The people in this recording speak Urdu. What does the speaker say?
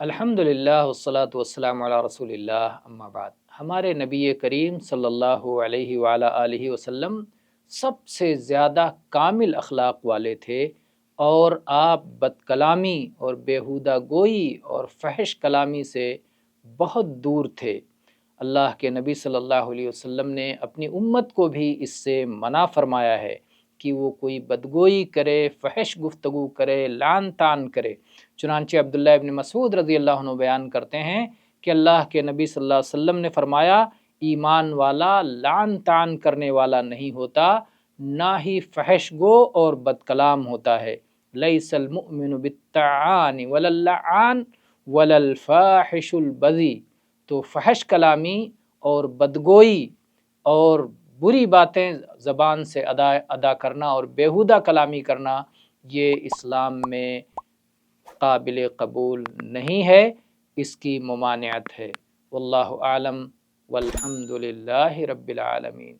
الحمدللہ والصلاة والسلام علی رسول اللہ اما بعد۔ ہمارے نبی کریم صلی اللہ علیہ وآلہ آلہ وسلم سب سے زیادہ کامل اخلاق والے تھے، اور آپ بد کلامی اور بیہودہ گوئی اور فحش کلامی سے بہت دور تھے۔ اللہ کے نبی صلی اللہ علیہ وسلم نے اپنی امت کو بھی اس سے منع فرمایا ہے کہ وہ کوئی بدگوئی کرے، فحش گفتگو کرے، لعن طعن کرے۔ چنانچہ عبداللہ ابن مسعود رضی اللہ عنہ بیان کرتے ہیں کہ اللہ کے نبی صلی اللہ علیہ وسلم نے فرمایا، ایمان والا لعن طعن کرنے والا نہیں ہوتا، نہ ہی فحش گو اور بد کلام ہوتا ہے۔ لیس المؤمن بالطعان ولا اللعان ولا الفاحش البذی۔ تو فحش کلامی اور بدگوئی اور بری باتیں زبان سے ادا کرنا اور بیہودہ کلامی کرنا، یہ اسلام میں قابل قبول نہیں ہے، اس کی ممانعت ہے۔ واللہ اعلم والحمد للہ رب العالمین۔